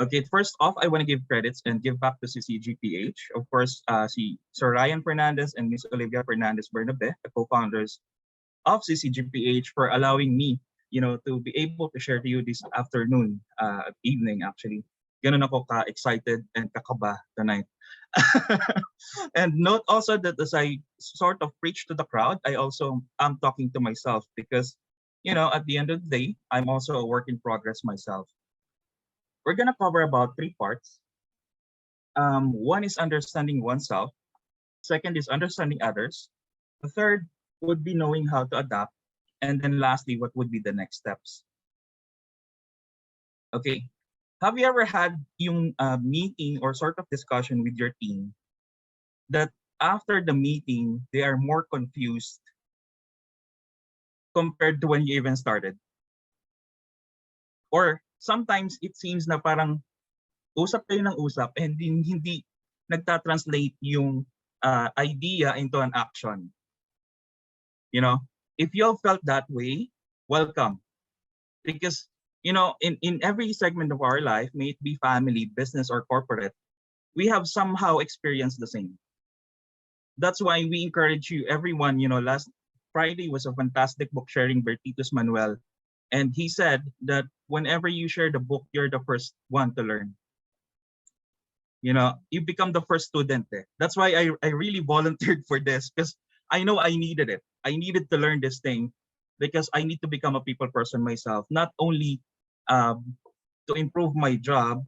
Okay, first off, I want to give credits and give back to CCGPH. Of course, si Sir Ryan Fernandez and Miss Olivia Fernandez Bernabe, the co-founders of CCGPH, for allowing me, to be able to share to you this afternoon, evening actually. Ganun ako ka-excited and kakaba tonight. And note also that as I sort of preach to the crowd, I also am talking to myself because, at the end of the day, I'm also a work in progress myself. We're gonna cover about 3 parts. One is understanding oneself. Second is understanding others. The third would be knowing how to adapt. And then lastly, what would be the next steps? Okay. Have you ever had yung meeting or sort of discussion with your team that after the meeting, they are more confused compared to when you even started? Or sometimes it seems na parang usap kayo ng usap and hindi nagta-translate yung idea into an action. If you all felt that way, welcome. Because, in every segment of our life, may it be family, business, or corporate, we have somehow experienced the same. That's why we encourage you, everyone, last Friday was a fantastic book sharing by Titus Manuel. And he said that whenever you share the book, you're the first one to learn. You become the first student. That's why I really volunteered for this, because I know I needed it. I needed to learn this thing because I need to become a people person myself, not only to improve my job,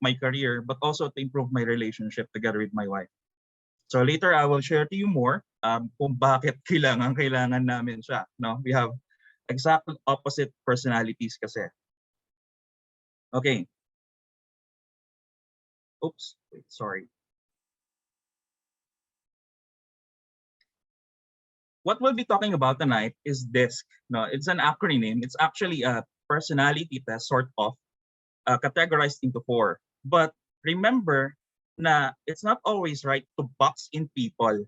my career, but also to improve my relationship together with my wife. So later I will share to you more kung bakit kailangan namin siya. No? We have exact opposite personalities kasi. Okay. Oops, wait, sorry. What we'll be talking about tonight is DISC. No, it's an acronym. It's actually a personality test, sort of, categorized into 4. But remember na it's not always right to box in people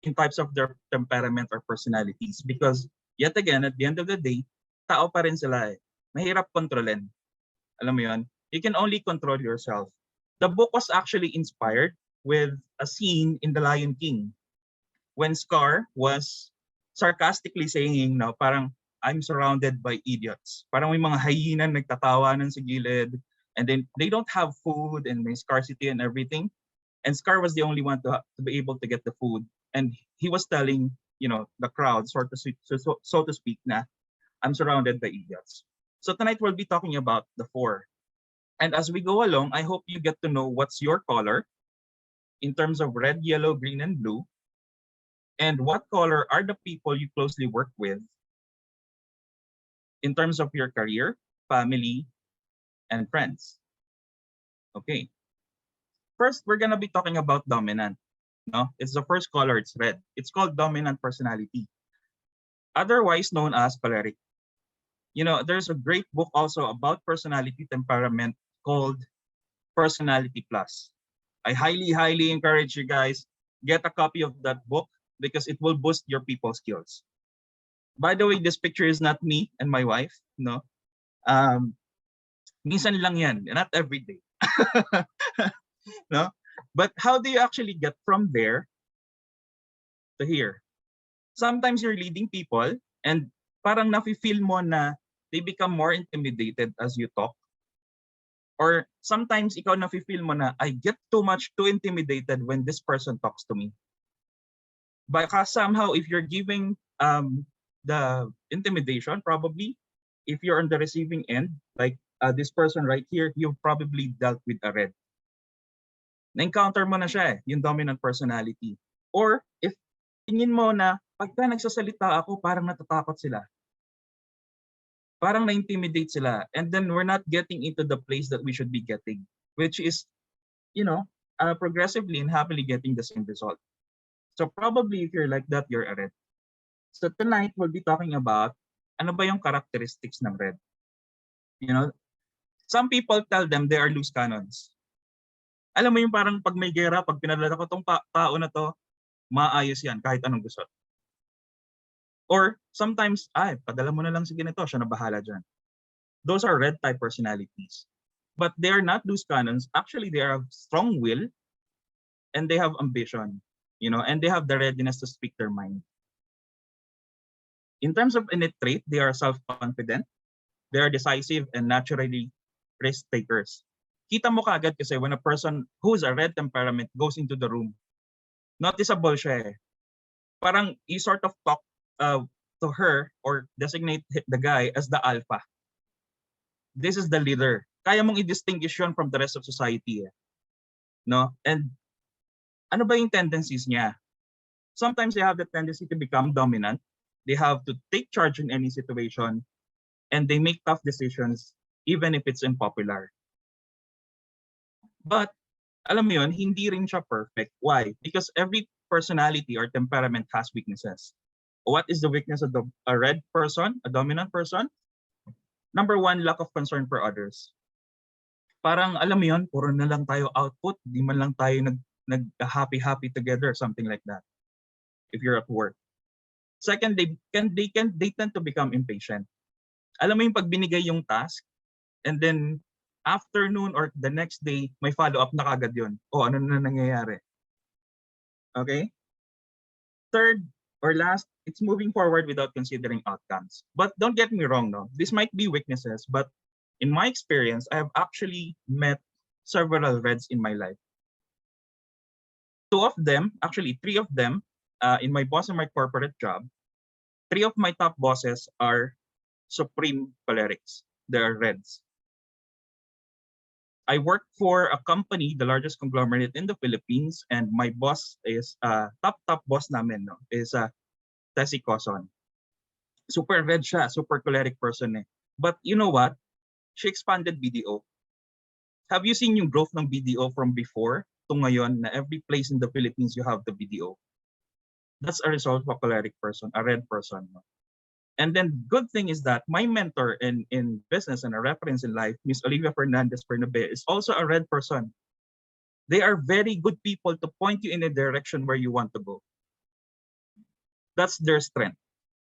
in types of their temperament or personalities, because yet again, at the end of the day, tao pa rin sila eh. Mahirap kontrolin. Alam mo yun? You can only control yourself. The book was actually inspired with a scene in The Lion King when Scar was sarcastically saying, parang, I'm surrounded by idiots. Parang may mga hyena nagtatawanan sa gilid, and then they don't have food and may scarcity and everything. And Scar was the only one to be able to get the food. And he was telling, the crowd, so to speak, na I'm surrounded by idiots. So tonight we'll be talking about the 4. And as we go along, I hope you get to know what's your color in terms of red, yellow, green, and blue. And what color are the people you closely work with in terms of your career, family, and friends. Okay. First, we're gonna be talking about dominant. No, it's the first color. It's red. It's called dominant personality, otherwise known as choleric. There's a great book also about personality temperament called Personality Plus. I highly encourage you guys, get a copy of that book because it will boost your people skills. By the way, this picture is not me and my wife. No, minsan lang yan, not every day. No, but how do you actually get from there to here? Sometimes you're leading people and parang nafe-feel mo na they become more intimidated as you talk. Or sometimes ikaw nafe-feel mo na I get too intimidated when this person talks to me. Baka somehow if you're giving the intimidation, probably if you're on the receiving end, like this person right here, you've probably dealt with a red. Na-encounter mo na siya yung dominant personality. Or if tingin mo na pagka nagsasalita ako, parang natatakot sila. Parang na-intimidate sila. And then we're not getting into the place that we should be getting, which is, progressively and happily getting the same result. So probably if you're like that, you're a red. So tonight, we'll be talking about ano ba yung characteristics ng red. Some people tell them they are loose cannons. Alam mo yung parang pag may gera, pag pinadala ko tong tao na to, maayos yan kahit anong gusto. Or sometimes, padala mo na lang si ganito, siya na bahala dyan. Those are red type personalities. but they are not loose cannons. Actually, they have strong will and they have ambition, and they have the readiness to speak their mind. In terms of innate trait, they are self-confident, they are decisive and naturally risk takers. Kita mo kaagad kasi when a person who's a red temperament goes into the room, noticeable siya eh. Parang you sort of talk to her or designate the guy as the alpha. This is the leader. Kaya mong i-distinguish yun from the rest of society eh. No? And ano ba yung tendencies niya? Sometimes they have the tendency to become dominant. They have to take charge in any situation and they make tough decisions even if it's unpopular. But alam mo yun, hindi rin siya perfect. Why? Because every personality or temperament has weaknesses. What is the weakness of a red person, a dominant person? Number one, lack of concern for others. Parang alam mo yun, puro na lang tayo output, di man lang tayo nag-happy together, something like that. If you're at work. Second, they tend to become impatient. Alam mo yung pag binigay yung task, and then afternoon or the next day, may follow-up na kagad yun. O, ano na nangyayari? Okay? Third or last, it's moving forward without considering outcomes. But don't get me wrong, no? This might be weaknesses, but in my experience, I have actually met several reds in my life. Three of them, in my boss and my corporate job, 3 of my top bosses are supreme cholerics. They are reds. I work for a company, the largest conglomerate in the Philippines, and my boss is top boss namin, no? Is Tessie Coson. Super red siya, super choleric person eh. But you know what? She expanded BDO. Have you seen yung growth ng BDO from before to ngayon na every place in the Philippines you have the BDO? That's a result of a choleric person, a red person. No? And then good thing is that my mentor in business and a reference in life, Miss Olivia Fernandez Bernabe, is also a red person. They are very good people to point you in a direction where you want to go. That's their strength.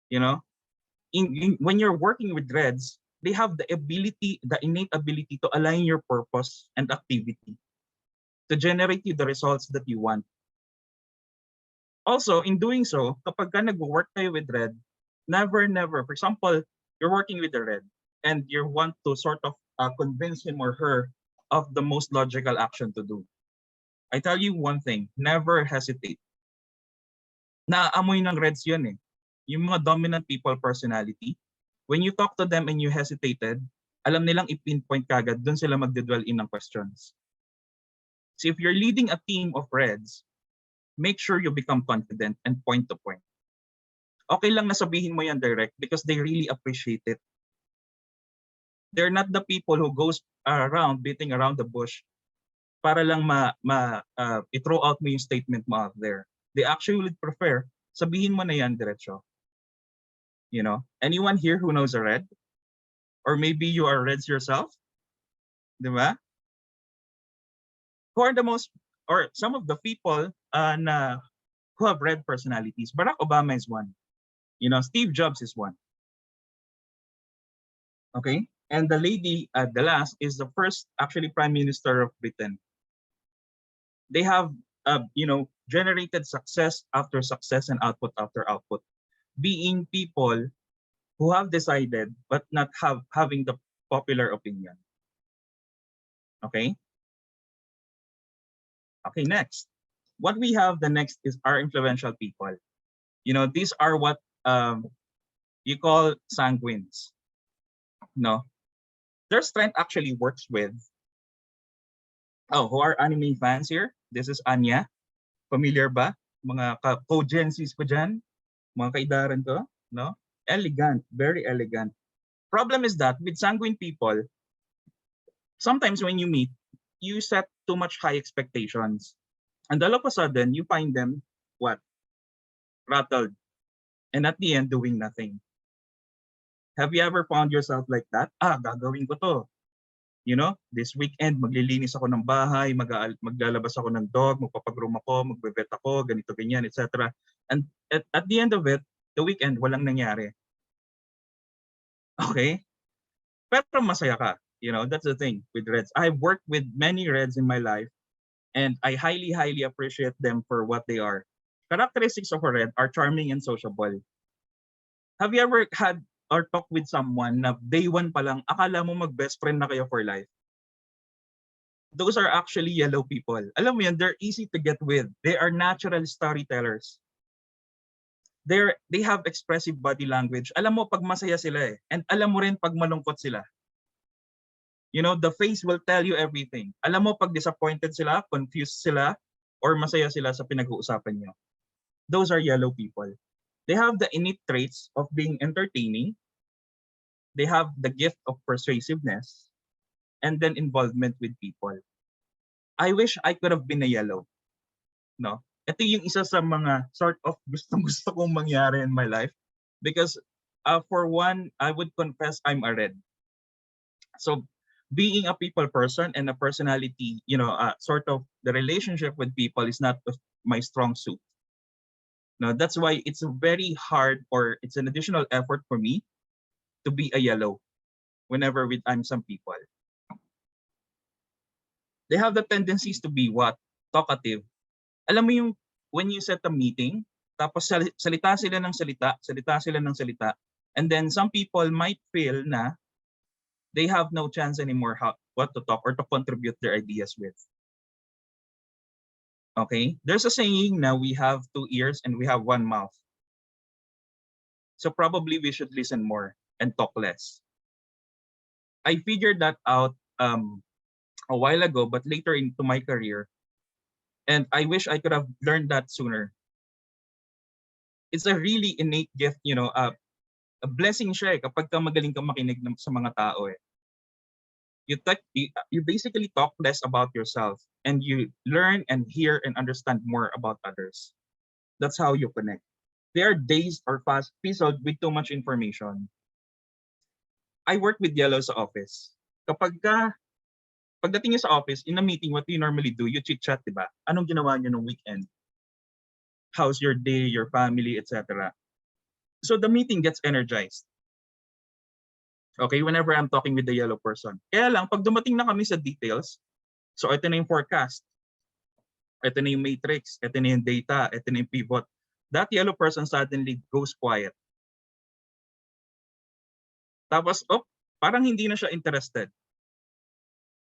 You know, when you're working with reds, they have the innate ability to align your purpose and activity to generate you the results that you want. Also, in doing so, kapag ka nag-work kayo with red, never, for example, you're working with the red and you want to sort of convince him or her of the most logical action to do. I tell you one thing, never hesitate. Naaamoy ng reds yun eh. Yung mga dominant people personality, when you talk to them and you hesitated, alam nilang i-pinpoint kagad, dun sila magdedwell in ng questions. So if you're leading a team of reds, make sure you become confident and point to point. Okay lang na sabihin mo yan direct because they really appreciate it. They're not the people who goes around beating around the bush para lang i-throw out mo yung statement mo out there. They actually would prefer sabihin mo na yan diretso. You know, anyone here who knows a red? Or maybe you are reds yourself? Di ba? Who are the most, or some of the people who have red personalities? Barack Obama is one. You know, Steve Jobs is one. Okay? And the lady, the last, is the first actually Prime Minister of Britain. They have, generated success after success and output after output. Being people who have decided but not having the popular opinion. Okay? Okay, next. What we have the next is our influential people. You know, these are what you call sanguines. No? Their strength actually works with, who are anime fans here? This is Anya. Familiar ba? Mga co-Gen-Cs ko dyan? Mga kaidaran ko? No? Elegant. Very elegant. Problem is that with sanguine people, sometimes when you meet, you set too much high expectations. And all of a sudden, you find them, what? Rattled. And at the end, doing nothing. Have you ever found yourself like that? Gagawin ko to. You know, this weekend, maglilinis ako ng bahay, maglalabas ako ng dog, magpapagroom ako, magbe-vet ako, ganito, ganyan, etc. And at the end of it, the weekend, walang nangyari. Okay? Pero masaya ka. That's the thing with Reds. I've worked with many Reds in my life, and I highly, highly appreciate them for what they are. Characteristics of a Red are charming and sociable. Have you ever had or talked with someone na day one pa lang, akala mo mag-best friend na kayo for life? Those are actually yellow people. Alam mo yan, they're easy to get with. They are natural storytellers. They have expressive body language. Alam mo pag masaya sila eh. And alam mo rin pag malungkot sila. The face will tell you everything. Alam mo pag disappointed sila, confused sila, or masaya sila sa pinag-uusapan nyo. Those are yellow people. They have the innate traits of being entertaining. They have the gift of persuasiveness, and then involvement with people. I wish I could have been a yellow. No? Ito yung isa sa mga sort of gusto kong mangyari in my life. Because for one, I would confess I'm a red. So being a people person and a personality, sort of the relationship with people is not my strong suit. No, that's why it's very hard, or it's an additional effort for me to be a yellow whenever I'm some people. They have the tendencies to be what? Talkative. Alam mo yung when you set a meeting, tapos salita sila ng salita, and then some people might feel na they have no chance anymore what to talk or to contribute their ideas with. Okay? There's a saying na we have 2 ears and we have 1 mouth. So probably we should listen more and talk less. I figured that out a while ago, but later into my career, and I wish I could have learned that sooner. It's a really innate gift, a blessing siya eh, kapag ka magaling ka makinig sa mga tao eh. You basically talk less about yourself, and you learn and hear and understand more about others. That's how you connect. There are days or fizzled with too much information. I work with yellow sa office. Pagdating niyo sa office, in a meeting, what do you normally do? You chit-chat, di ba? Anong ginawa niyo nung weekend? How's your day, your family, etc. So the meeting gets energized. Okay, whenever I'm talking with the yellow person. Kaya lang, pag dumating na kami sa details, so ito na yung forecast, ito na yung matrix, ito na yung data, ito na yung pivot, that yellow person suddenly goes quiet. Tapos, parang hindi na siya interested.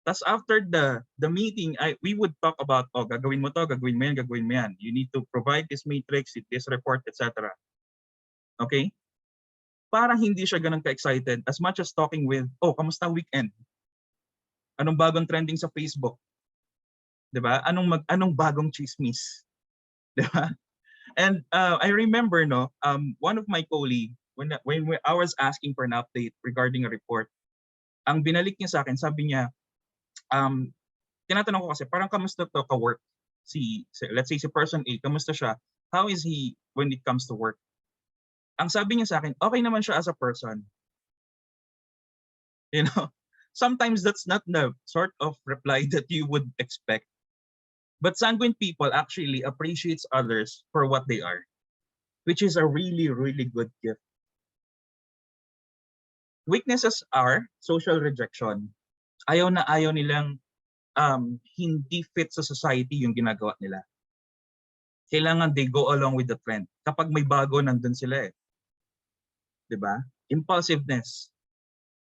Tapos after the meeting, we would talk about, gagawin mo to, gagawin mo yan, gagawin mo yan. You need to provide this matrix, this report, etc. Okay? Parang hindi siya ganun ka-excited as much as talking with, kamusta weekend? Anong bagong trending sa Facebook? 'Di ba? Anong bagong chismis? 'Di ba? And I remember one of my colleague when I was asking for an update regarding a report, ang binalik niya sa akin, sabi niya, tinatanong ko kasi parang kamusta to ka-work? Let's say si person A, kamusta siya? How is he when it comes to work? Ang sabi niya sa akin, okay naman siya as a person. Sometimes that's not the sort of reply that you would expect. But sanguine people actually appreciates others for what they are, which is a really, really good gift. Weaknesses are social rejection. Ayaw na ayaw nilang hindi fit sa society yung ginagawa nila. Kailangan they go along with the trend. Kapag may bago, nandun sila eh. 'Di ba? Impulsiveness.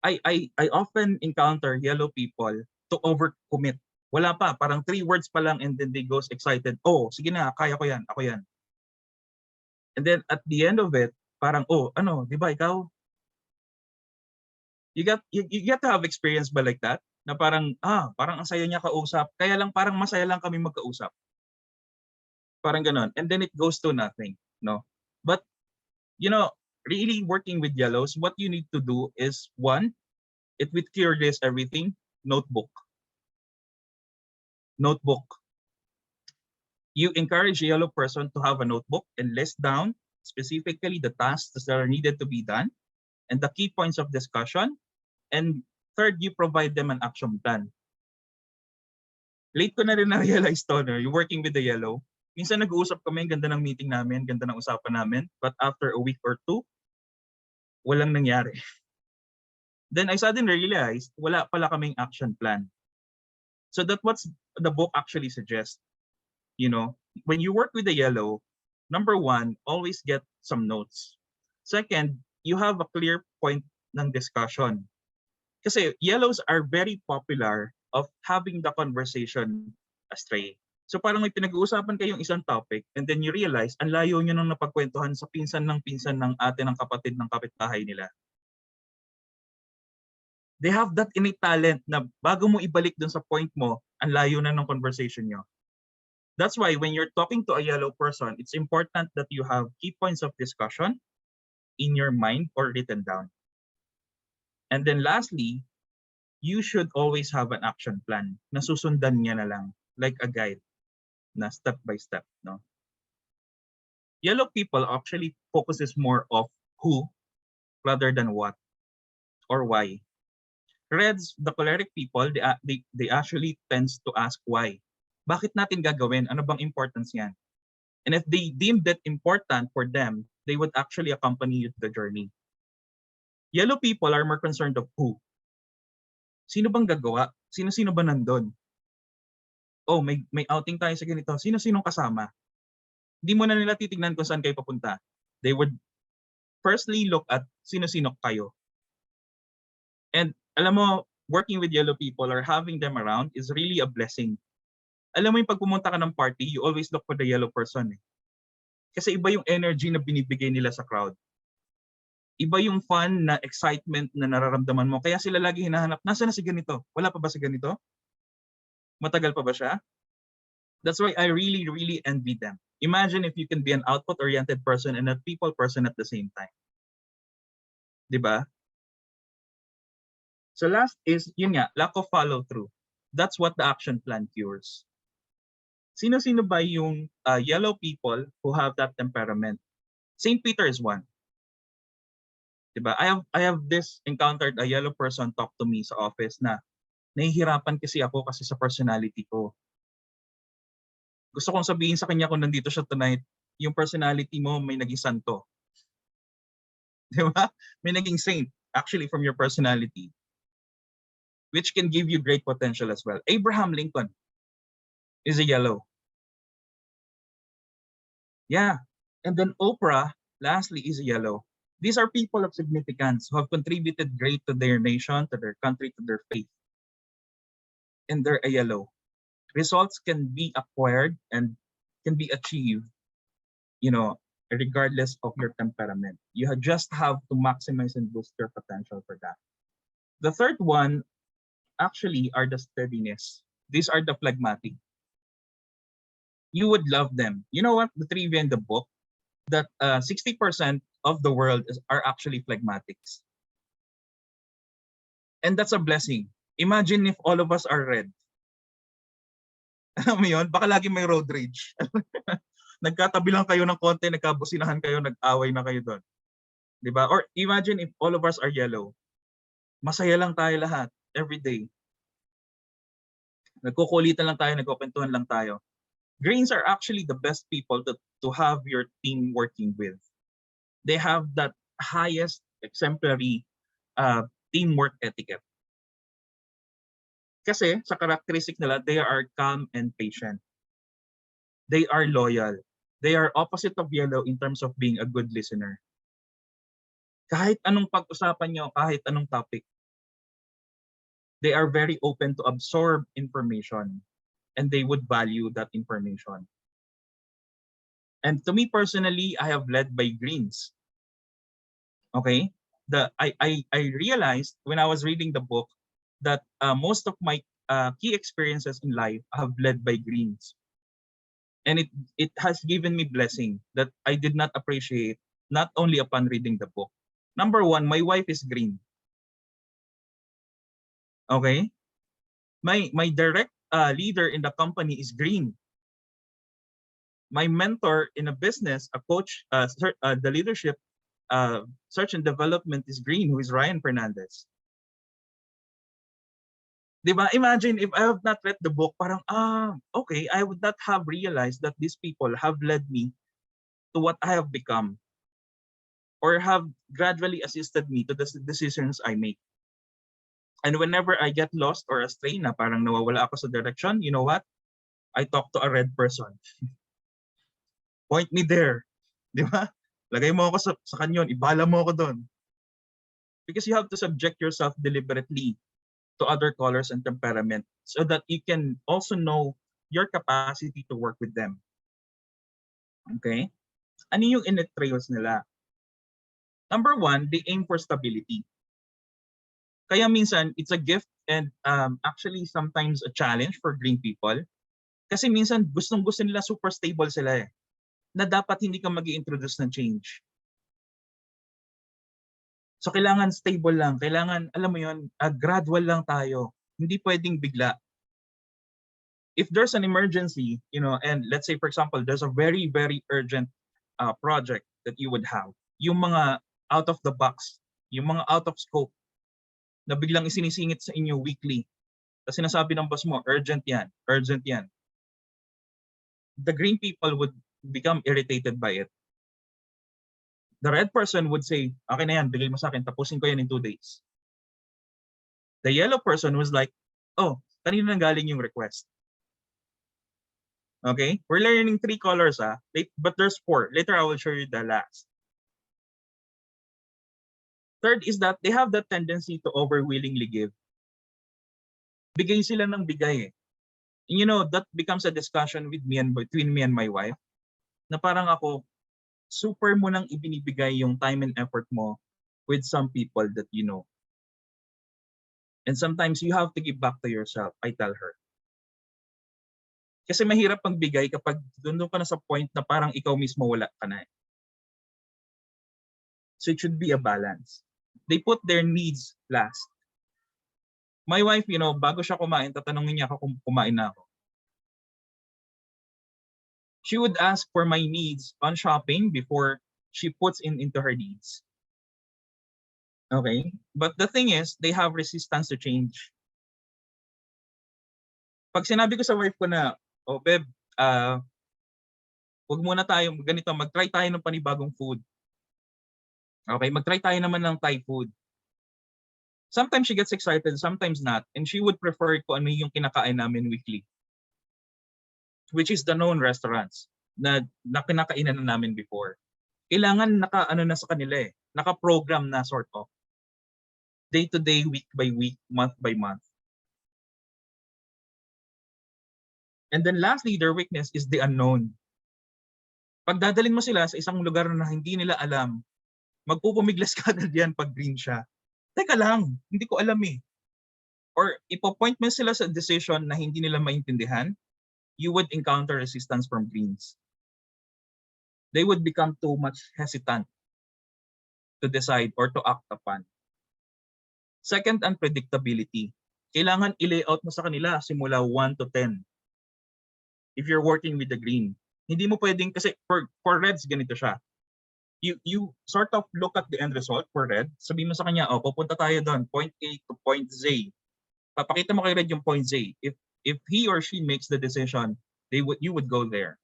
I often encounter yellow people to overcommit. Wala pa, parang 3 words pa lang and then they goes excited. Sige na, kaya ko yan, ako yan. And then at the end of it, parang, 'di ba ikaw? You get to have experience ba like that? Na parang ang saya niya kausap, kaya lang parang masaya lang kami magkausap. Parang ganon. And then it goes to nothing, no? But really working with yellows, what you need to do is, one, it will cure this everything, notebook. You encourage a yellow person to have a notebook and list down specifically the tasks that are needed to be done and the key points of discussion. And third, you provide them an action plan. Late ko na rin na-realize to, you're working with the yellow. Minsan nag-uusap kami, ganda ng meeting namin, ganda ng usapan namin, but after a week or 2, walang nangyari. Then I suddenly realized wala pala kaming action plan. So that's what the book actually suggests. You know, when you work with the yellow, number one, always get some notes. Second, you have a clear point ng discussion. Kasi yellows are very popular of having the conversation astray. So parang may pinag-uusapan kayong isang topic and then you realize ang layo nyo nang napagkwentuhan sa pinsan ng ate ng kapatid ng kapitbahay nila. They have that innate talent na bago mo ibalik dun sa point mo, ang layo na ng conversation nyo. That's why when you're talking to a yellow person, it's important that you have key points of discussion in your mind or written down. And then lastly, you should always have an action plan na susundan niya na lang, like a guide na step by step. No? Yellow people actually focuses more of who rather than what or why. Reds, the choleric people, they actually tends to ask why. Bakit natin gagawin? Ano bang importance yan? And if they deem that important for them, they would actually accompany you to the journey. Yellow people are more concerned of who. Sino bang gagawa? Sino-sino ba nandun? Oh, may outing tayo sa ganito. Sino-sinong kasama? Hindi mo na nila titignan kung saan kayo papunta. They would firstly look at sino-sino kayo. And alam mo, working with yellow people or having them around is really a blessing. Alam mo yung pag pumunta ka ng party, you always look for the yellow person. Eh. Kasi iba yung energy na binibigay nila sa crowd. Iba yung fun na excitement na nararamdaman mo. Kaya sila lagi hinahanap, nasaan na si ganito? Wala pa ba si ganito? Matagal pa ba siya? That's why I really, really envy them. Imagine if you can be an output-oriented person and a people person at the same time. Diba? So last is, yun nga, lack of follow-through. That's what the action plan cures. Sino-sino ba yung yellow people who have that temperament? St. Peter is one. Diba? I have this encountered a yellow person talk to me sa office na nahihirapan kasi ako kasi sa personality ko. Gusto kong sabihin sa kanya kung nandito siya tonight, yung personality mo may naging santo. Diba? May naging saint actually from your personality, which can give you great potential as well. Abraham Lincoln is a yellow. Yeah. And then Oprah, lastly, is a yellow. These are people of significance who have contributed great to their nation, to their country, to their faith. And they're a yellow. Results can be acquired and can be achieved, you know, regardless of your temperament. You just have to maximize and boost your potential for that. The third one actually are the steadiness. These are the phlegmatic. You would love them. You know what? The trivia in the book, that 60% of the world are actually phlegmatics. And that's a blessing. Imagine if all of us are red. Alam mo yun? Baka lagi may road rage. Nagkatabi lang kayo ng konti, nagkabusinahan kayo, nag-away na kayo doon. Diba? Or imagine if all of us are yellow. Masaya lang tayo lahat, every day. Nagkukulitan lang tayo, nagkukwentuhan lang tayo. Greens are actually the best people to have your team working with. They have that highest exemplary teamwork etiquette. Kasi sa characteristic nila, they are calm and patient. They are loyal. They are opposite of yellow in terms of being a good listener. Kahit anong pag-usapan nyo, kahit anong topic, they are very open to absorb information and they would value that information. And to me personally, I have led by greens. Okay? I realized when I was reading the book that most of my key experiences in life have led by greens. And it has given me blessing that I did not appreciate not only upon reading the book. Number one, my wife is green. Okay? My direct leader in the company is green. My mentor in a business, a coach, the leadership search and development is green, who is Ryan Fernandez. Diba? Imagine if I have not read the book, parang, okay, I would not have realized that these people have led me to what I have become or have gradually assisted me to the decisions I make. And whenever I get lost or astray na parang nawawala ako sa direction, you know what? I talk to a red person. Point me there. Di ba? Lagay mo ako sa kanyon, ibala mo ako doon. Because you have to subject yourself deliberately to other colors and temperament so that you can also know your capacity to work with them. Okay? Ano yung innate traits nila? Number one, they aim for stability. Kaya minsan, it's a gift and actually sometimes a challenge for green people. Kasi minsan, gustong-gusto nila super stable sila eh. Na dapat hindi ka mag-i-introduce ng change. So kailangan stable lang. Kailangan, alam mo yun, gradual lang tayo. Hindi pwedeng bigla. If there's an emergency, you know, and let's say for example, there's a very, very urgent project that you would have. Yung mga out of the box, yung mga out of scope, na biglang isinisingit sa inyo weekly. Tapos sinasabi ng boss mo, urgent yan, urgent yan. The green people would become irritated by it. The red person would say, okay na yan, bigay mo sa akin, tapusin ko yan in 2 days. The yellow person was like, oh, kanina nang galing yung request. Okay? We're learning 3 colors, but there's 4. Later, I will show you the last. Third is that they have that tendency to overwillingly give. Bigay sila ng bigay eh. And you know, that becomes a discussion with between me and my wife, na parang ako, super mo nang ibinibigay yung time and effort mo with some people that you know. And sometimes you have to give back to yourself, I tell her. Kasi mahirap pang bigay kapag doon ka na sa point na parang ikaw mismo wala ka na. So it should be a balance. They put their needs last. My wife, you know, bago siya kumain, tatanungin niya ako kung kumain na ako. She would ask for my needs on shopping before she puts into her needs. Okay? But the thing is, they have resistance to change. Pag sinabi ko sa wife ko na, oh babe, huwag muna tayo, ganito, mag-try tayo ng panibagong food. Okay, mag-try tayo naman ng Thai food. Sometimes she gets excited, sometimes not. And she would prefer kung ano yung kinakain namin weekly. Which is the known restaurants na kinakainan na namin before. Kailangan na sa kanila eh. Naka-program na sort of. Day to day, week by week, month by month. And then lastly, their weakness is the unknown. Pag dadalhin mo sila sa isang lugar na hindi nila alam, magpupumiglas ka agad yan pag green siya. Teka lang, hindi ko alam eh. Or ipo-point mo sila sa decision na hindi nila maintindihan, you would encounter resistance from greens. They would become too much hesitant to decide or to act upon. Second, unpredictability. Kailangan i-layout mo sa kanila simula 1 to 10. If you're working with the green. Hindi mo pwedeng, kasi for reds, ganito siya. You sort of look at the end result for red. Sabihin mo sa kanya, oh, pupunta tayo doon, point A to point Z. Papakita mo kay red yung point Z. If he or she makes the decision, you would go there.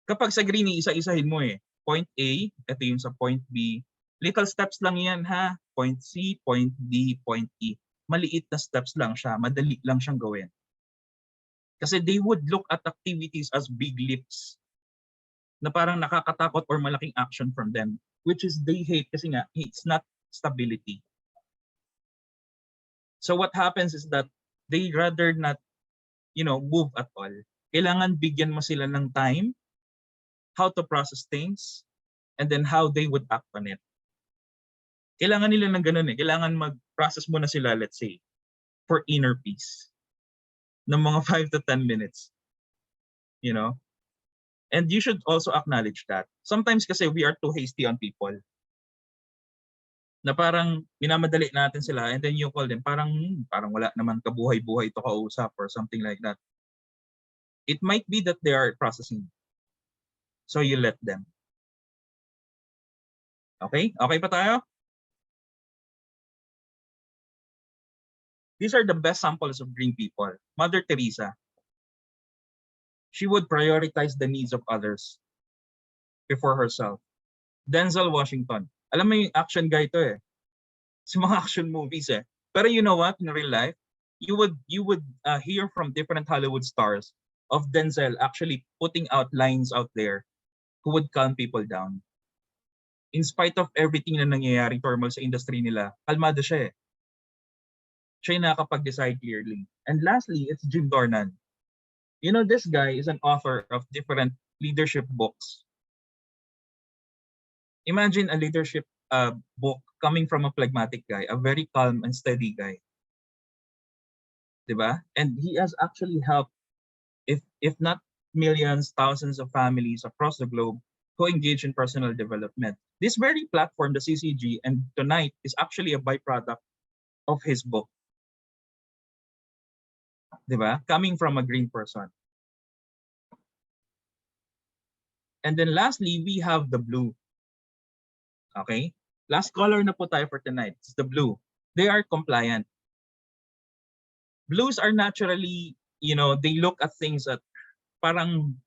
Kapag sa green, isa-isahin mo eh. Point A, ito yung sa point B. Little steps lang yan ha. Point C, point D, point E. Maliit na steps lang siya. Madali lang siyang gawin. Kasi they would look at activities as big leaps na parang nakakatakot or malaking action from them, which is they hate kasi nga, it's not stability. So what happens is that they rather not, move at all. Kailangan bigyan mo sila ng time, how to process things, and then how they would act on it. Kailangan nila ng ganun eh. Kailangan mag-process muna sila, let's say, for inner peace ng mga 5 to 10 minutes. And you should also acknowledge that. Sometimes kasi we are too hasty on people. Na parang minamadali natin sila and then you call them, parang wala naman kabuhay-buhay ito kausap or something like that. It might be that they are processing. So you let them. Okay? Okay pa tayo? These are the best samples of green people. Mother Teresa. She would prioritize the needs of others before herself. Denzel Washington. Alam mo yung action guy to eh. Sa mga action movies eh. Pero you know what? In real life, you would hear from different Hollywood stars of Denzel actually putting out lines out there who would calm people down. In spite of everything na nangyayaring turmoil sa industry nila, kalmado siya eh. Siya yung nakakapag-decide clearly. And lastly, it's Jim Dornan. You know, this guy is an author of different leadership books. Imagine a leadership book coming from a phlegmatic guy, a very calm and steady guy. Diba? And he has actually helped, if not millions, thousands of families across the globe who engage in personal development. This very platform, the CCG, and tonight is actually a byproduct of his book. Diba? Coming from a green person. And then lastly, we have the blue. Okay? Last color na po tayo for tonight. It's the blue. They are compliant. Blues are naturally, you know, they look at things at parang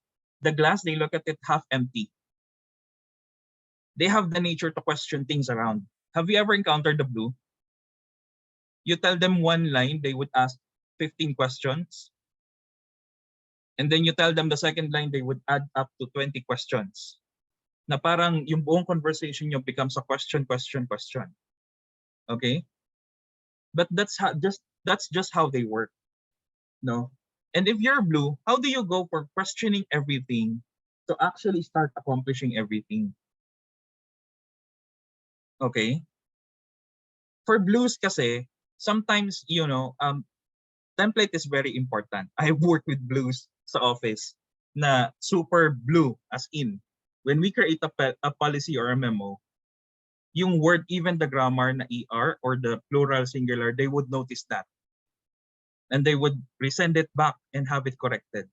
the glass, they look at it half empty. They have the nature to question things around. Have you ever encountered the blue? You tell them one line, they would ask 15 questions. And then you tell them the second line, they would add up to 20 questions. Na parang yung buong conversation nyo becomes a question. Okay? But that's just how they work. No? And if you're blue, how do you go for questioning everything to actually start accomplishing everything? Okay? For blues kasi, sometimes, you know, template is very important. I work with blues sa office na super blue, as in, when we create a policy or a memo, yung word, even the grammar na ER or the plural singular, they would notice that. And they would resend it back and have it corrected.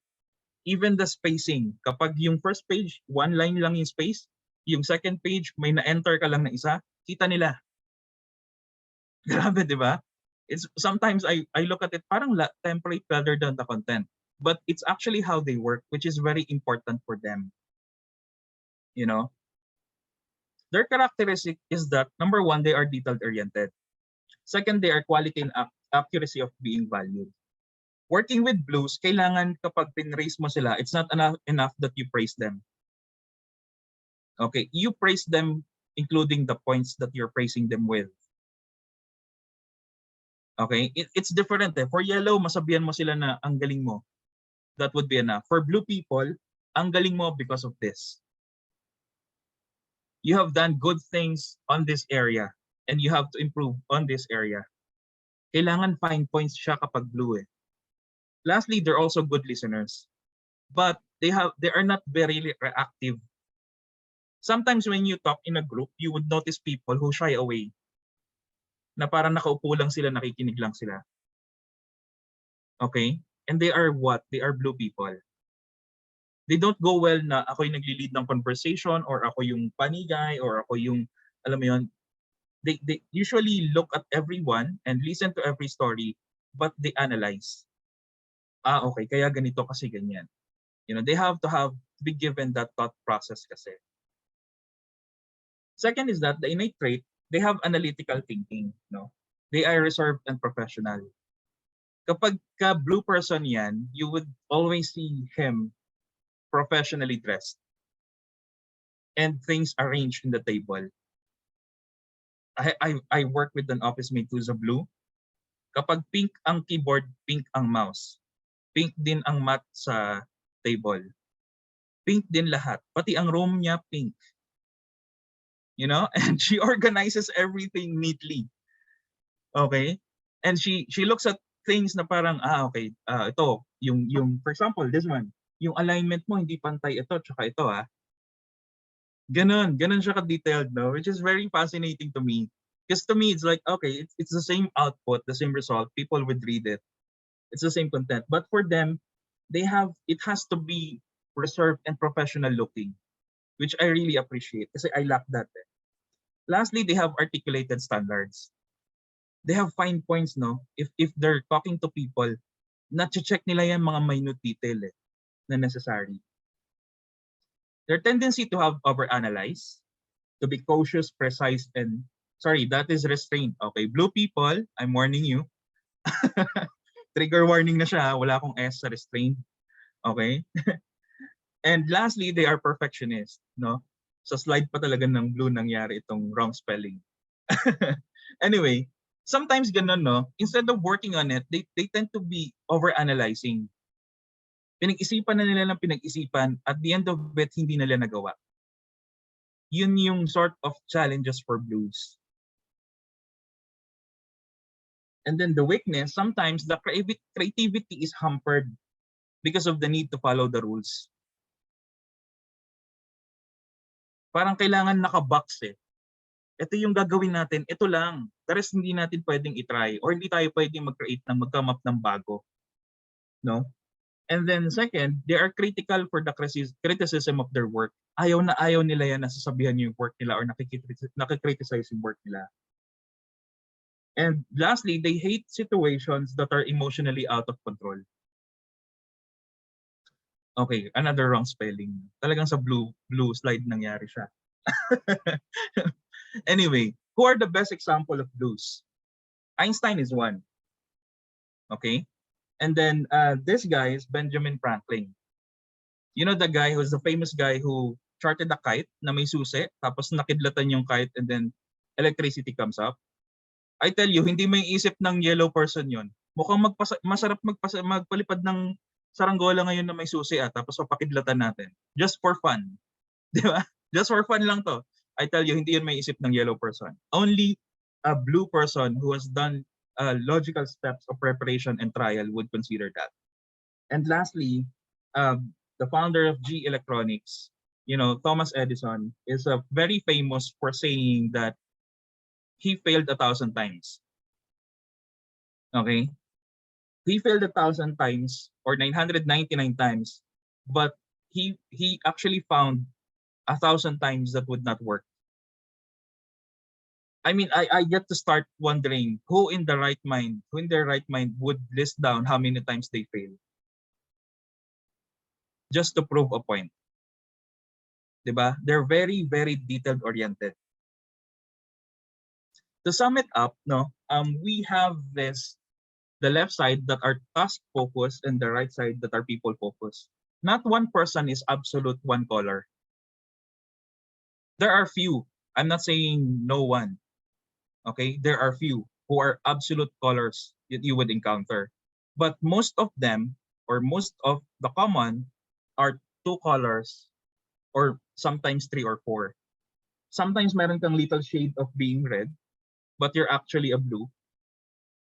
Even the spacing, kapag yung first page, one line lang yung space, yung second page, may na-enter ka lang na isa, kita nila. Grabe, di ba? It's sometimes I look at it parang template rather than the content. But it's actually how they work, which is very important for them. You know? Their characteristic is that, number one, they are detail-oriented. Second, they are quality and accuracy of being valued. Working with blues, kailangan kapag pinraise mo sila, it's not enough that you praise them. Okay, you praise them including the points that you're praising them with. Okay, it's different eh. For yellow, masabihan mo sila na ang galing mo. That would be enough. For blue people, ang galing mo because of this. You have done good things on this area and you have to improve on this area. Kailangan fine points siya kapag blue eh. Lastly, they're also good listeners. But they are not very reactive. Sometimes when you talk in a group, you would notice people who shy away. Na parang nakaupo lang sila, nakikinig lang sila. Okay? And they are what? They are blue people. They don't go well na ako yung nagli-lead ng conversation or ako yung funny guy or ako yung, alam mo yun, they usually look at everyone and listen to every story, but they analyze. Okay, kaya ganito kasi ganyan. You know, they have to be given that thought process kasi. Second is that the innate trait, they have analytical thinking. No? They are reserved and professional. Kapag ka blue person yan, you would always see him professionally dressed and things arranged in the table. I work with an office mate who's a blue. Kapag pink ang keyboard, pink ang mouse. Pink din ang mat sa table. Pink din lahat. Pati ang room niya, pink. You know? And she organizes everything neatly. Okay? And she looks at things na parang, okay, ito, yung, for example, this one, yung alignment mo, hindi pantay ito, tsaka ito, Ganon siya ka-detailed, no? Which is very fascinating to me. Because to me, it's like, okay, it's the same output, the same result. People would read it. It's the same content. But for them, it has to be reserved and professional looking, which I really appreciate kasi I lack that. Lastly, they have articulated standards. They have fine points, no? If they're talking to people, na-check nila yan mga minute detail na necessary. Their tendency to have overanalyze, to be cautious, precise, and Sorry, that is restraint. Okay, blue people, I'm warning you. Trigger warning na siya. Wala akong S sa restraint. Okay? And lastly, they are perfectionist. No? Sa slide pa talaga ng blue nangyari itong wrong spelling. Anyway, sometimes ganun, no? Instead of working on it, they tend to be overanalyzing. Pinag-isipan na nila ng pinag-isipan, at the end of it, hindi nila nagawa. Yun yung sort of challenges for blues. And then the weakness, sometimes the creativity is hampered because of the need to follow the rules. Parang kailangan naka-box eh. Ito yung gagawin natin, ito lang. The rest hindi natin pwedeng itry or hindi tayo pwedeng mag-create ng mag-come up ng bago. No? And then second, they are critical for the criticism of their work. Ayaw na ayaw nila yan nasasabihan yung work nila or nakikriticize yung work nila. And lastly, they hate situations that are emotionally out of control. Okay, another wrong spelling. Talagang sa blue slide nangyari siya. Anyway, who are the best example of blues? Einstein is one. Okay? And then this guy is Benjamin Franklin. You know the guy who's the famous guy who charted a kite na may susi, tapos nakidlatan yung kite and then electricity comes up? I tell you, hindi may isip ng yellow person yon. Mukhang masarap magpalipad ng saranggola ngayon na may susi tapos papakidlatan natin. Just for fun. Di ba? Just for fun lang to. I tell you, hindi yun may isip ng yellow person. Only a blue person who has done logical steps of preparation and trial would consider that. And lastly, the founder of G Electronics, Thomas Edison, is very famous for saying that he failed 1,000 times. Okay? He failed 1,000 times or 999 times, but he actually found 1,000 times that would not work. I mean, I get to start wondering who in their right mind would list down how many times they fail just to prove a point. Diba? They're very, very detailed oriented. To sum it up, we have the left side that are task focused and the right side that are people focused. Not one person is absolute one color. There are few. I'm not saying no one. Okay, there are few who are absolute colors that you would encounter. But most of them, or most of the common, are two colors or sometimes 3 or 4. Sometimes meron kang little shade of being red, but you're actually a blue.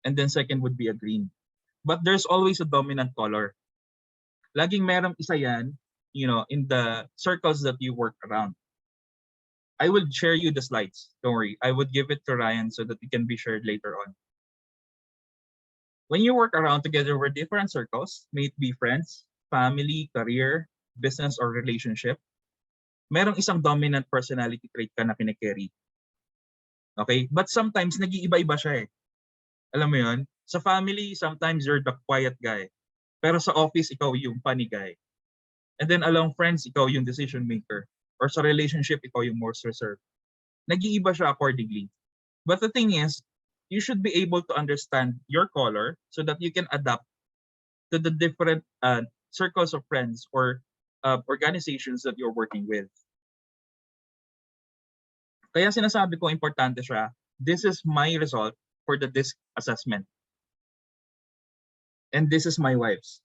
And then second would be a green. But there's always a dominant color. Laging merong isa yan, in the circles that you work around. I will share you the slides. Don't worry. I would give it to Ryan so that it can be shared later on. When you work around together with different circles, may it be friends, family, career, business, or relationship, merong isang dominant personality trait ka na kine-carry. Okay? But sometimes, nag-iiba-iba siya eh. Alam mo yun? Sa family, sometimes you're the quiet guy. Pero sa office, ikaw yung funny guy. And then along friends, ikaw yung decision maker. Or sa relationship, ikaw yung more reserved. Nag-iiba siya accordingly. But the thing is, you should be able to understand your color so that you can adapt to the different circles of friends or organizations that you're working with. Kaya sinasabi ko importante siya, this is my result for the DISC assessment. And this is my wife's.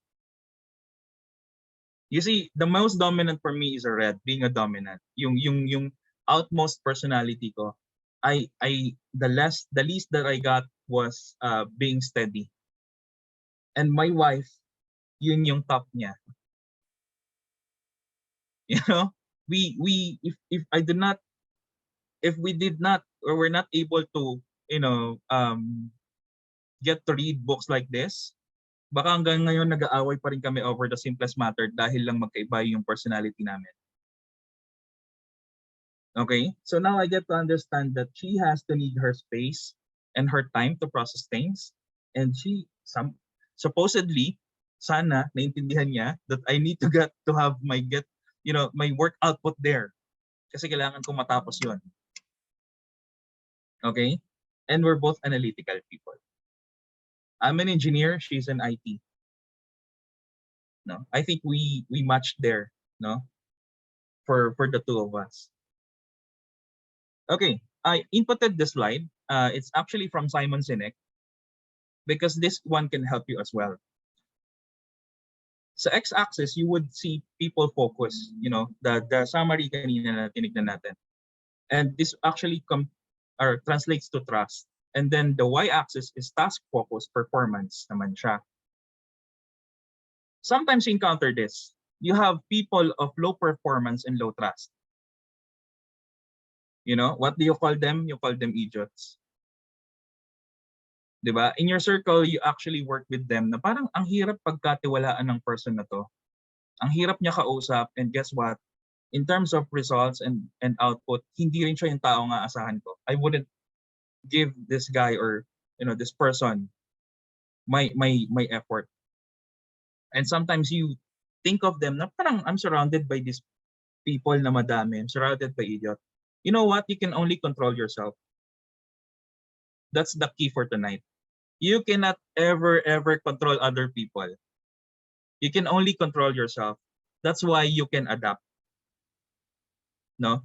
You see, the most dominant for me is a red, being a dominant. Yung outmost personality ko, the least that I got was being steady. And my wife, yun yung top niya. If we did not or we're not able to get to read books like this, baka hanggang ngayon nag-aaway pa rin kami over the simplest matter dahil lang magkaiba yung personality namin. Okay? So now I get to understand that she has to need her space and her time to process things. And supposedly, sana naintindihan niya that I need to have my work output there. Kasi kailangan kong matapos yun. Okay? And we're both analytical people. I'm an engineer, she's an IT. No, I think we matched there, no, for the two of us. Okay, I inputted the slide. It's actually from Simon Sinek because this one can help you as well. Sa x-axis, you would see people focus, the summary kanina na tinignan natin. And this actually translates to trust. And then the y-axis is task focus performance naman siya. Sometimes you encounter this. You have people of low performance and low trust. What do you call them? You call them idiots. Diba? In your circle, you actually work with them na parang ang hirap pagkatiwalaan ng person na to. Ang hirap niya kausap, and guess what? In terms of results and output, hindi rin siya yung taong aasahan ko. I wouldn't give this guy or this person my effort. And sometimes you think of them na parang I'm surrounded by these people na madami. I'm surrounded by idiot. You know what? You can only control yourself. That's the key for tonight. You cannot ever control other people. You can only control yourself. That's why you can adapt. No?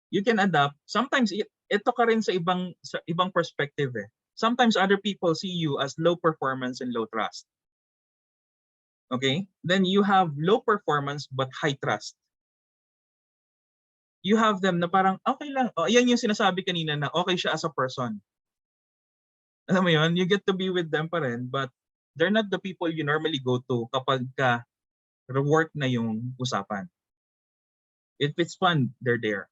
You can adapt. Sometimes ito ka rin sa ibang perspective eh. Sometimes other people see you as low performance and low trust. Okay? Then you have low performance but high trust. You have them na parang okay lang. Yan yung sinasabi kanina na okay siya as a person. Alam mo yun? You get to be with them pa rin, but they're not the people you normally go to kapag work na yung usapan. If it's fun, they're there.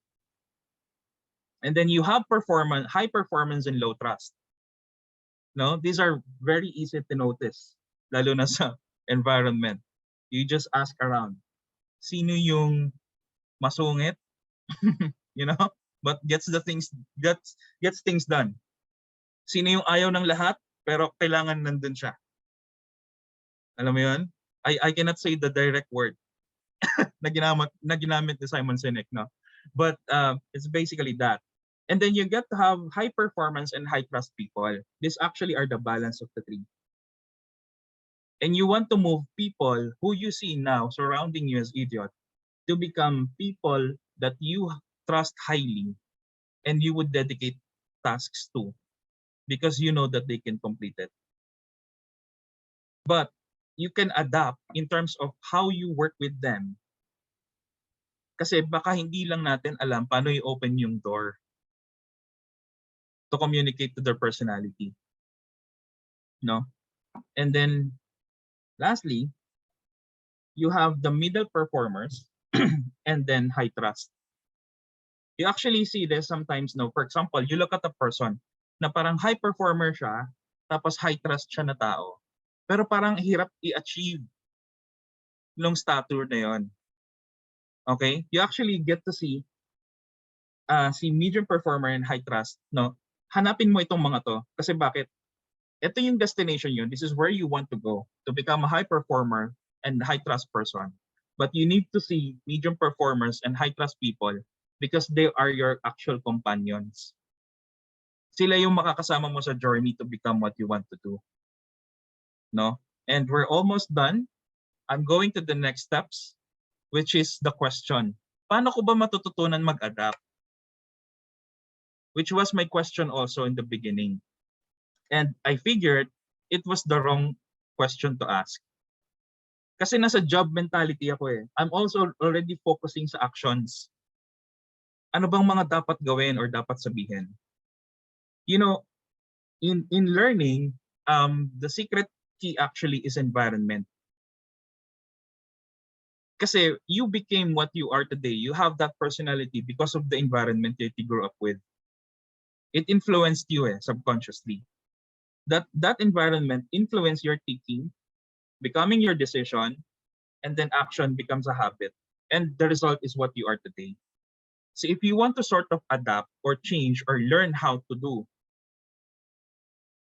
And then you have high performance and low trust. No, these are very easy to notice, lalo na sa environment. You just ask around. Sino yung masungit, but gets things done. Sino yung ayaw ng lahat, pero kailangan nandun siya. Alam mo yun? I cannot say the direct word na ginamit ni Simon Sinek, no? But it's basically that. And then you get to have high performance and high trust people. These actually are the balance of the three. And you want to move people who you see now surrounding you as idiot to become people that you trust highly and you would dedicate tasks to because you know that they can complete it. But you can adapt in terms of how you work with them. Kasi baka hindi lang natin alam paano i-open yung door to communicate to their personality. No? And then, lastly, you have the middle performers and then high trust. You actually see this sometimes, no? For example, you look at a person na parang high performer siya, tapos high trust siya na tao. Pero parang hirap i-achieve yung stature na yon. Okay? You actually get to see medium performer and high trust, no? Hanapin mo itong mga to. Kasi bakit? Ito yung destination yun. This is where you want to go to become a high performer and high trust person. But you need to see medium performers and high trust people because they are your actual companions. Sila yung makakasama mo sa journey to become what you want to do. No? And we're almost done. I'm going to the next steps, which is the question. Paano ko ba matututunan mag-adapt? Which was my question also in the beginning. And I figured it was the wrong question to ask. Kasi nasa job mentality ako eh. I'm also already focusing sa actions. Ano bang mga dapat gawin or dapat sabihin? In learning, the secret key actually is environment. Kasi you became what you are today. You have that personality because of the environment that you grew up with. It influenced you subconsciously. That environment influenced your thinking, becoming your decision, and then action becomes a habit. And the result is what you are today. So if you want to sort of adapt or change or learn how to do,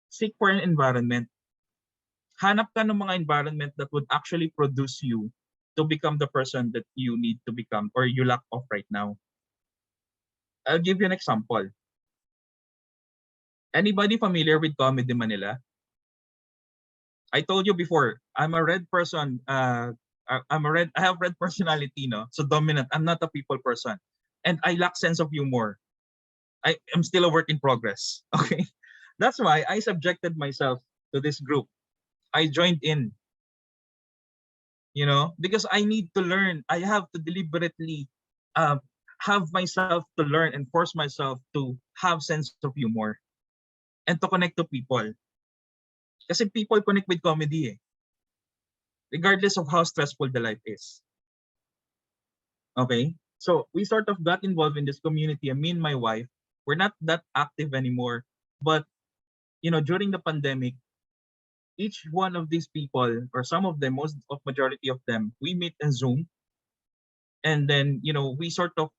seek for an environment. Hanap ka ng mga environment that would actually produce you to become the person that you need to become or you lack of right now. I'll give you an example. Anybody familiar with Comedy Manila? I told you before, I'm a red person. I have red personality, no? So dominant. I'm not a people person. And I lack sense of humor. I am still a work in progress. Okay. That's why I subjected myself to this group. I joined in, because I need to learn. I have to deliberately uh, have myself to learn and force myself to have sense of humor and to connect to people. Kasi people connect with comedy eh, regardless of how stressful the life is. Okay? So we sort of got involved in this community. And me and my wife, we're not that active anymore. But, during the pandemic, each one of these people, or some of them, most of majority of them, we meet in Zoom. And then, we sort of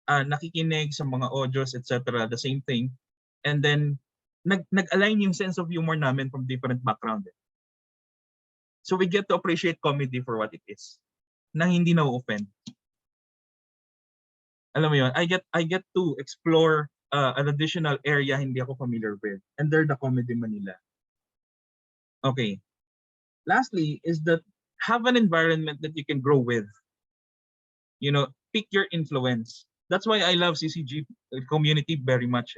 nakikinig sa mga audios, etc. The same thing. And then, nag-align yung sense of humor namin from different background. So we get to appreciate comedy for what it is. Na hindi na-offend. Alam mo yun, I get to explore an additional area hindi ako familiar with. And they're the Comedy Manila. Okay. Lastly is that have an environment that you can grow with. Pick your influence. That's why I love CCG community very much.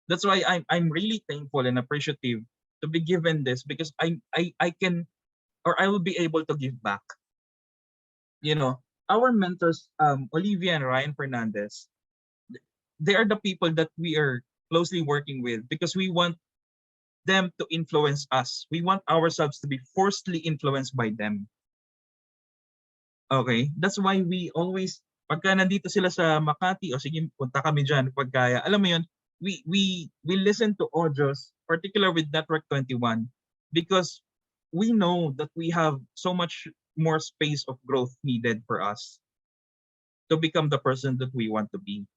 That's why I'm really thankful and appreciative to be given this because I can, or I will be able to give back. Our mentors, Olivia and Ryan Fernandez, they are the people that we are closely working with because we want them to influence us. We want ourselves to be forcefully influenced by them. Okay? That's why we always, pagka nandito sila sa Makati, o sige, punta kami dyan, pagkaya, alam mo yun, we listen to audios, particular with Network 21, because we know that we have so much more space of growth needed for us to become the person that we want to be.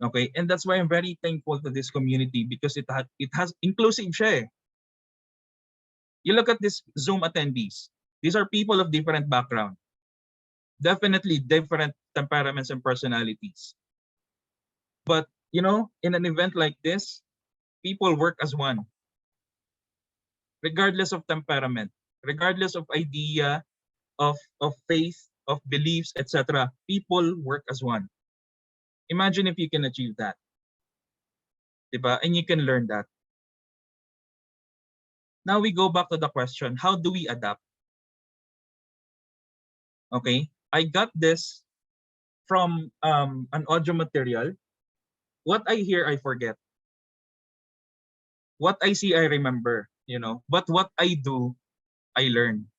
Okay, and that's why I'm very thankful to this community because it has inclusive siya eh. You look at this Zoom attendees. These are people of different background. Definitely different temperaments and personalities. But, in an event like this, people work as one. Regardless of temperament, regardless of idea, of faith, of beliefs, etc. People work as one. Imagine if you can achieve that. Diba? And you can learn that. Now we go back to the question, how do we adapt? Okay, I got this from an audio material. What I hear, I forget. What I see, I remember, But what I do, I learn.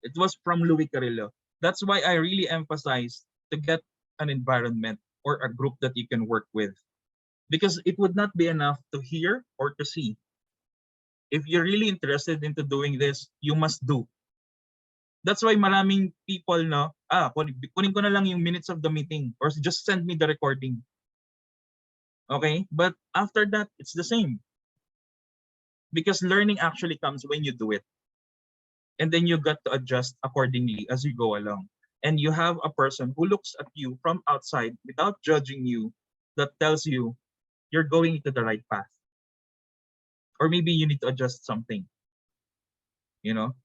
It was from Louis Carrillo. That's why I really emphasize to get an environment or a group that you can work with. Because it would not be enough to hear or to see. If you're really interested into doing this, you must do. That's why maraming people, kunin ko na lang yung minutes of the meeting or just send me the recording. Okay? But after that, it's the same. Because learning actually comes when you do it. And then you got to adjust accordingly as you go along. And you have a person who looks at you from outside without judging you that tells you you're going into the right path. Or maybe you need to adjust something,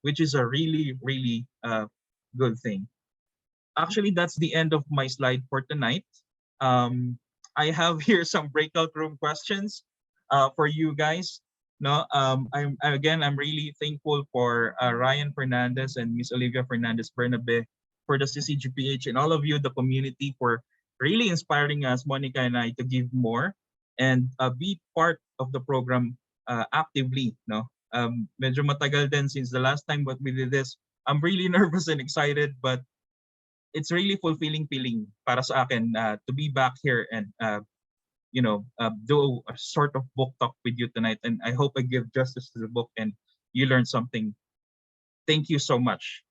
which is a really, really good thing. Actually, that's the end of my slide for tonight. I have here some breakout room questions for you guys. I'm really thankful for Ryan Fernandez and Miss Olivia Fernandez Bernabe for the CCGPH and all of you, the community, for really inspiring us, Monica and I, to give more and be part of the program actively. Medyo matagal din since the last time what we did this. I'm really nervous and excited, but it's really fulfilling feeling para sa akin to be back here and do a sort of book talk with you tonight. And I hope I give justice to the book and you learn something. Thank you so much.